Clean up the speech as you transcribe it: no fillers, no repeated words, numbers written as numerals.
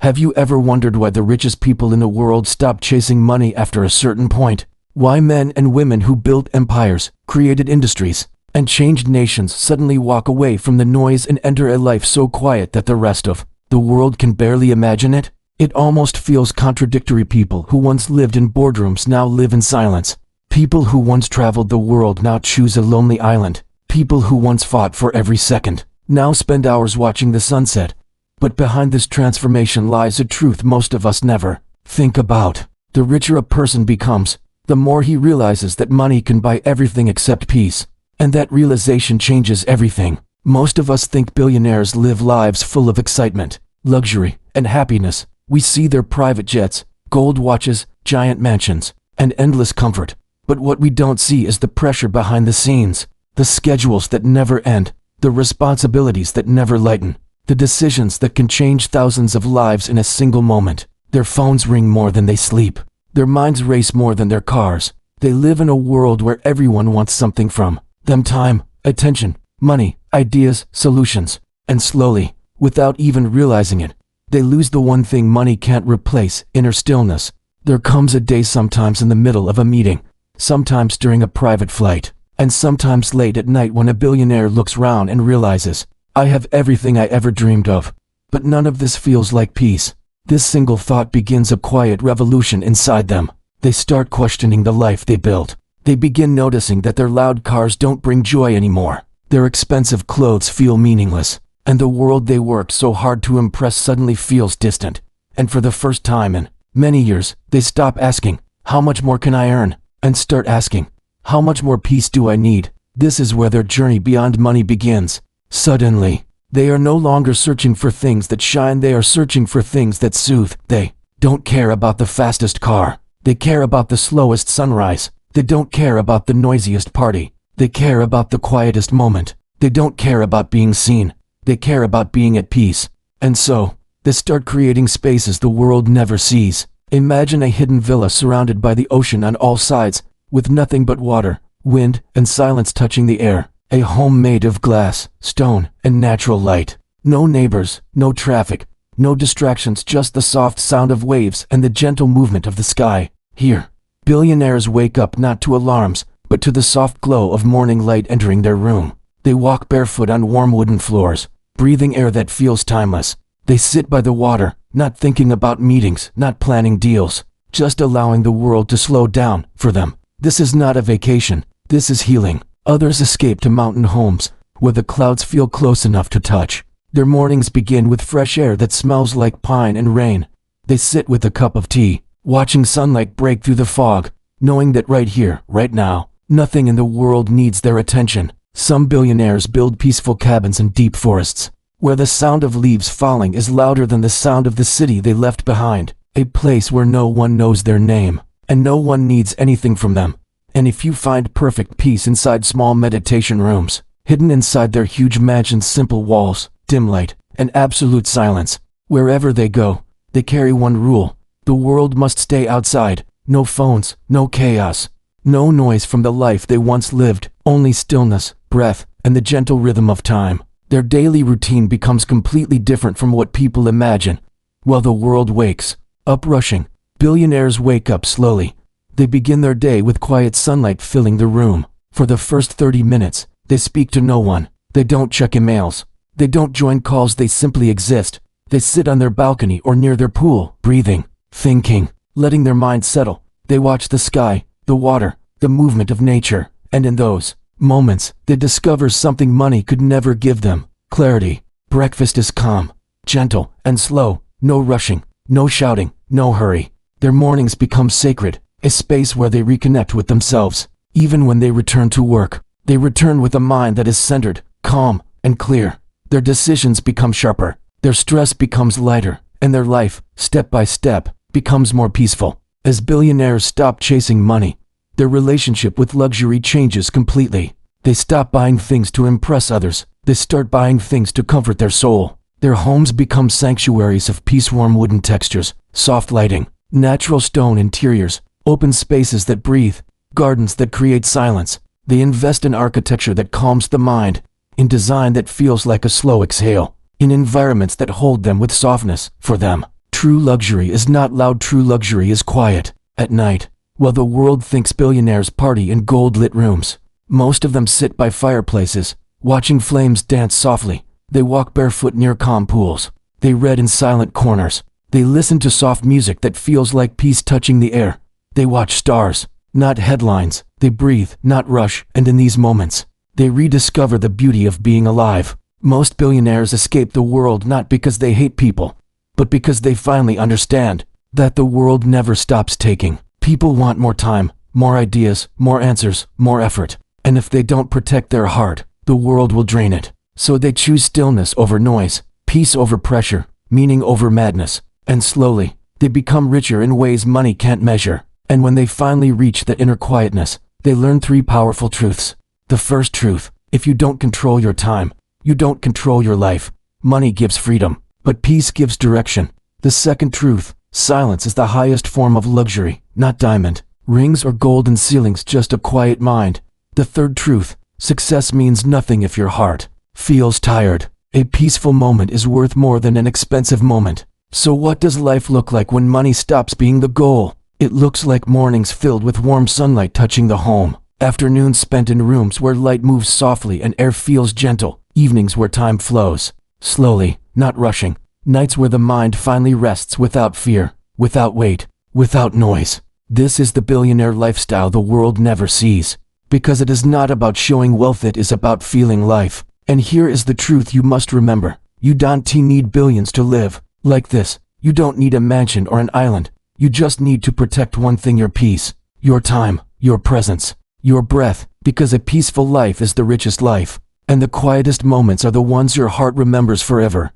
Have you ever wondered why the richest people in the world stop chasing money after a certain point? Why men and women who built empires, created industries, and changed nations suddenly walk away from the noise and enter a life so quiet that the rest of the world can barely imagine it? It almost feels contradictory. People who once lived in boardrooms now live in silence. People who once traveled the world now choose a lonely island. People who once fought for every second now spend hours watching the sunset. But behind this transformation lies a truth most of us never think about. The richer a person becomes, the more he realizes that money can buy everything except peace. And that realization changes everything. Most of us think billionaires live lives full of excitement, luxury, and happiness. We see their private jets, gold watches, giant mansions, and endless comfort. But what we don't see is the pressure behind the scenes, the schedules that never end, the responsibilities that never lighten, the decisions that can change thousands of lives in a single moment. Their phones ring more than they sleep. Their minds race more than their cars. They live in a world where everyone wants something from them: time, attention, money, ideas, solutions. And slowly, without even realizing it, they lose the one thing money can't replace: inner stillness. There comes a day, sometimes in the middle of a meeting, sometimes during a private flight, and sometimes late at night, when a billionaire looks round and realizes, I have everything I ever dreamed of. But none of this feels like peace. This single thought begins a quiet revolution inside them. They start questioning the life they built. They begin noticing that their loud cars don't bring joy anymore. Their expensive clothes feel meaningless. And the world they worked so hard to impress suddenly feels distant. And for the first time in many years, they stop asking, how much more can I earn? And start asking, how much more peace do I need? This is where their journey beyond money begins. Suddenly, they are no longer searching for things that shine. They are searching for things that soothe. They don't care about the fastest car. They care about the slowest sunrise. They don't care about the noisiest party. They care about the quietest moment. They don't care about being seen. They care about being at peace. And so, they start creating spaces the world never sees. Imagine a hidden villa surrounded by the ocean on all sides, with nothing but water, wind, and silence touching the air. A home made of glass, stone, and natural light. No neighbors, no traffic, no distractions, just the soft sound of waves and the gentle movement of the sky. Here, billionaires wake up not to alarms, but to the soft glow of morning light entering their room. They walk barefoot on warm wooden floors, breathing air that feels timeless. They sit by the water, not thinking about meetings, not planning deals, just allowing the world to slow down for them. This is not a vacation, this is healing. Others escape to mountain homes, where the clouds feel close enough to touch. Their mornings begin with fresh air that smells like pine and rain. They sit with a cup of tea, watching sunlight break through the fog, knowing that right here, right now, nothing in the world needs their attention. Some billionaires build peaceful cabins in deep forests, where the sound of leaves falling is louder than the sound of the city they left behind. A place where no one knows their name, and no one needs anything from them. And if you find perfect peace inside small meditation rooms, hidden inside their huge mansions' simple walls, dim light, and absolute silence, wherever they go, they carry one rule: the world must stay outside. No phones, no chaos, no noise from the life they once lived, only stillness, breath, and the gentle rhythm of time. Their daily routine becomes completely different from what people imagine. While the world wakes up rushing, billionaires wake up slowly. They begin their day with quiet sunlight filling the room. For the first 30 minutes, they speak to no one. They don't check emails. They don't join calls. They simply exist. They sit on their balcony or near their pool, breathing, thinking, letting their minds settle. They watch the sky, the water, the movement of nature. And in those moments, they discover something money could never give them: clarity. Breakfast is calm, gentle, and slow. No rushing, no shouting, no hurry. Their mornings become sacred. A space where they reconnect with themselves. Even when they return to work, they return with a mind that is centered, calm, and clear. Their decisions become sharper, their stress becomes lighter, and their life, step by step, becomes more peaceful. As billionaires stop chasing money, their relationship with luxury changes completely. They stop buying things to impress others. They start buying things to comfort their soul. Their homes become sanctuaries of peace: warm wooden textures, soft lighting, natural stone interiors, open spaces that breathe, gardens that create silence. They invest in architecture that calms the mind, in design that feels like a slow exhale, in environments that hold them with softness. For them, True luxury is not loud, true luxury is quiet. At night, while the world thinks billionaires party in gold-lit rooms, most of them sit by fireplaces, watching flames dance softly. They walk barefoot near calm pools. They read in silent corners. They listen to soft music that feels like peace touching the air. They watch stars, not headlines. They breathe, not rush, and in these moments, they rediscover the beauty of being alive. Most billionaires escape the world not because they hate people, but because they finally understand that the world never stops taking. People want more time, more ideas, more answers, more effort. And if they don't protect their heart, the world will drain it. So they choose stillness over noise, peace over pressure, meaning over madness. And slowly, they become richer in ways money can't measure. And when they finally reach that inner quietness, they learn 3 powerful truths. The first truth: if you don't control your time, you don't control your life. Money gives freedom, but peace gives direction. The second truth: silence is the highest form of luxury, not diamond rings or golden ceilings, just a quiet mind. The third truth: success means nothing if your heart feels tired. A peaceful moment is worth more than an expensive moment. So what does life look like when money stops being the goal? It looks like mornings filled with warm sunlight touching the home, afternoons spent in rooms where light moves softly and air feels gentle, evenings where time flows slowly, not rushing, nights where the mind finally rests without fear, without weight, without noise. This is the billionaire lifestyle the world never sees, because it is not about showing wealth, it is about feeling life. And here is the truth you must remember: you don't need billions to live like this. You don't need a mansion or an island. You just need to protect one thing: your peace, your time, your presence, your breath, because a peaceful life is the richest life, and the quietest moments are the ones your heart remembers forever.